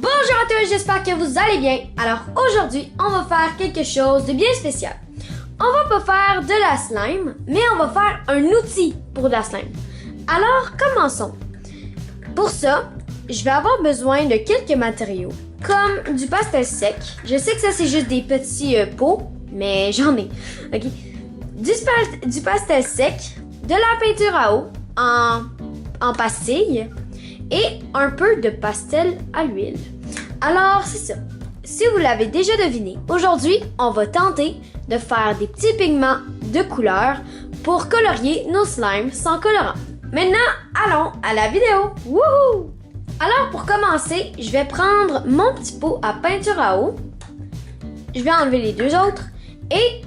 Bonjour à tous, j'espère que vous allez bien. Alors aujourd'hui, on va faire quelque chose de bien spécial. On va pas faire de la slime, mais on va faire un outil pour de la slime. Alors commençons. Pour ça, je vais avoir besoin de quelques matériaux, comme du pastel sec. Je sais que ça c'est juste des petits pots, mais j'en ai. Ok. Du pastel sec, de la peinture à eau en pastille et un peu de pastel à l'huile. Alors, c'est ça. Si vous l'avez déjà deviné, aujourd'hui, on va tenter de faire des petits pigments de couleur pour colorier nos slimes sans colorant. Maintenant, allons à la vidéo. Wouhou! Alors, pour commencer, je vais prendre mon petit pot à peinture à eau. Je vais enlever les deux autres et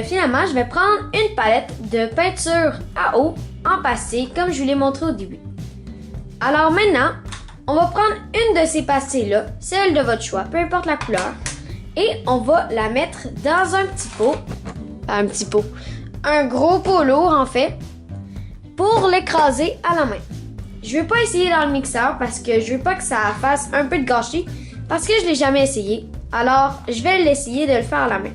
finalement, je vais prendre une palette de peinture à eau en pastille comme je vous l'ai montré au début. Alors maintenant, on va prendre une de ces pastilles-là, celle de votre choix, peu importe la couleur, et on va la mettre dans un gros pot lourd en fait, pour l'écraser à la main. Je vais pas essayer dans le mixeur parce que je veux pas que ça fasse un peu de gâchis, parce que je l'ai jamais essayé. Alors, je vais l'essayer de le faire à la main.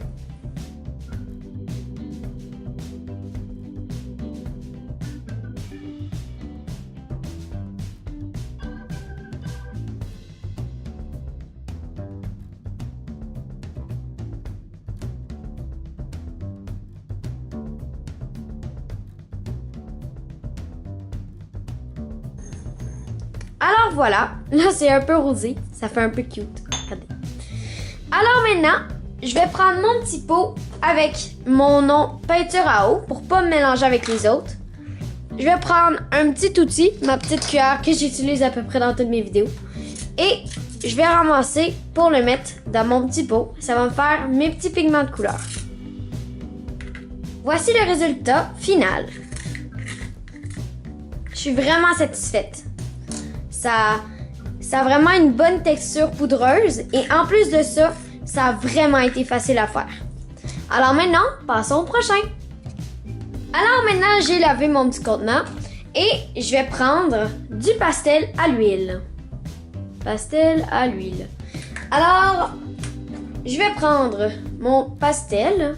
Alors voilà, là c'est un peu rosé, ça fait un peu cute. Regardez. Alors maintenant, je vais prendre mon petit pot avec mon nom peinture à eau pour pas me mélanger avec les autres. Je vais prendre un petit outil, ma petite cuillère que j'utilise à peu près dans toutes mes vidéos. Et je vais ramasser pour le mettre dans mon petit pot. Ça va me faire mes petits pigments de couleur. Voici le résultat final. Je suis vraiment satisfaite. Ça a vraiment une bonne texture poudreuse et en plus de ça, ça a vraiment été facile à faire. Alors maintenant, passons au prochain. Alors maintenant, j'ai lavé mon petit contenant et je vais prendre du pastel à l'huile. Pastel à l'huile. Alors, je vais prendre mon pastel,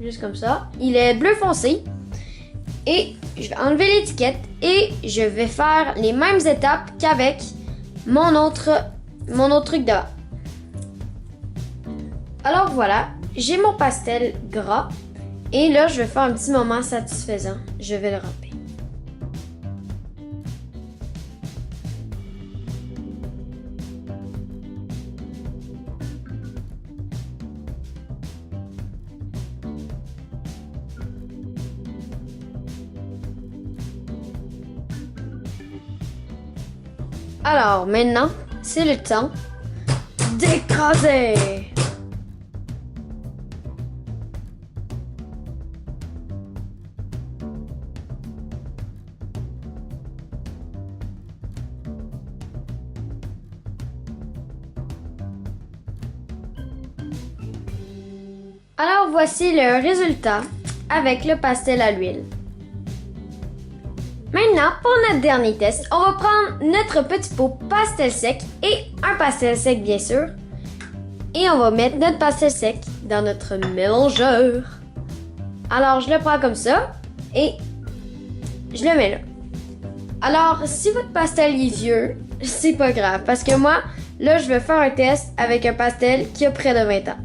juste comme ça. Il est bleu foncé. Et je vais enlever l'étiquette et je vais faire les mêmes étapes qu'avec mon autre truc devant. Alors voilà, j'ai mon pastel gras et là je vais faire un petit moment satisfaisant. Je vais le râper. Alors maintenant, c'est le temps d'écraser. Alors voici le résultat avec le pastel à l'huile. Maintenant, pour notre dernier test, on va prendre notre petit pot pastel sec et un pastel sec bien sûr. Et on va mettre notre pastel sec dans notre mélangeur. Alors, je le prends comme ça et je le mets là. Alors, si votre pastel est vieux, c'est pas grave parce que moi, là, je vais faire un test avec un pastel qui a près de 20 ans.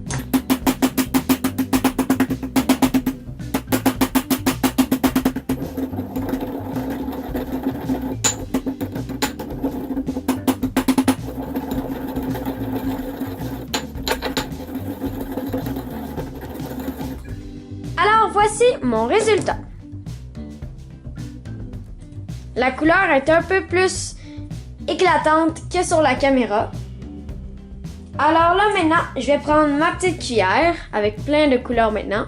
Alors voici mon résultat. La couleur est un peu plus éclatante que sur la caméra. Alors là maintenant, je vais prendre ma petite cuillère avec plein de couleurs maintenant.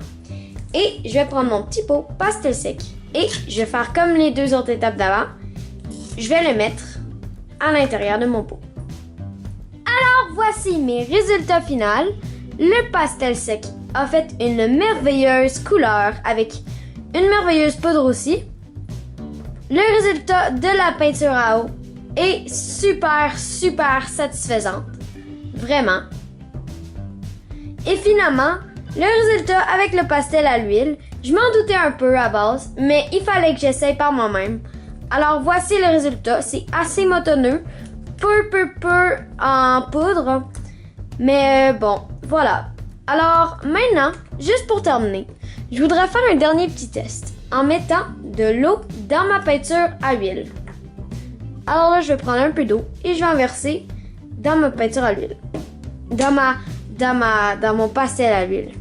Et je vais prendre mon petit pot pastel sec. Et je vais faire comme les deux autres étapes d'avant. Je vais le mettre à l'intérieur de mon pot. Alors voici mes résultats finaux. Le pastel sec a fait une merveilleuse couleur avec une merveilleuse poudre aussi. Le résultat de la peinture à eau est super, super satisfaisante. Vraiment. Et finalement, le résultat avec le pastel à l'huile, je m'en doutais un peu à base, mais il fallait que j'essaye par moi-même. Alors voici le résultat, c'est assez motonneux, peu en poudre, mais bon, voilà. Alors maintenant, juste pour terminer, je voudrais faire un dernier petit test en mettant de l'eau dans ma peinture à huile. Alors là, je vais prendre un peu d'eau et je vais en verser dans ma peinture à l'huile. Dans mon pastel à l'huile.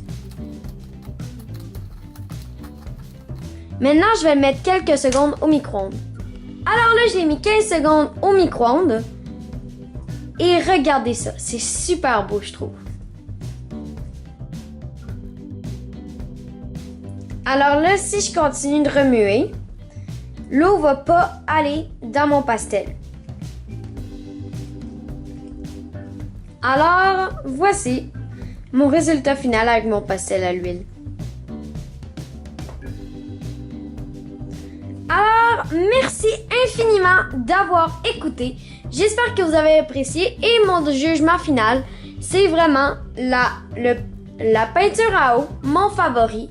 Maintenant, je vais le mettre quelques secondes au micro-ondes. Alors là, j'ai mis 15 secondes au micro-ondes. Et regardez ça, c'est super beau, je trouve. Alors là, si je continue de remuer, l'eau va pas aller dans mon pastel. Alors, voici mon résultat final avec mon pastel à l'huile. Alors, merci infiniment d'avoir écouté. J'espère que vous avez apprécié et mon jugement final, c'est vraiment la peinture à eau, mon favori.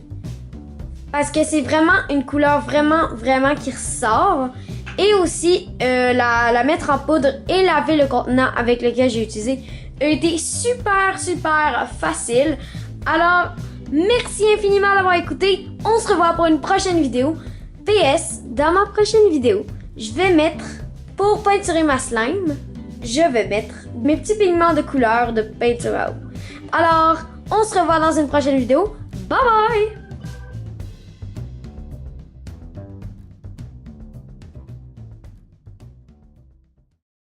Parce que c'est vraiment une couleur vraiment qui ressort. Et aussi, la mettre en poudre et laver le contenant avec lequel j'ai utilisé a été super facile. Alors, merci infiniment d'avoir écouté. On se revoit pour une prochaine vidéo. PS, dans ma prochaine vidéo, je vais mettre, pour peinturer ma slime, je vais mettre mes petits pigments de couleur de peinture à eau. Alors, on se revoit dans une prochaine vidéo. Bye bye!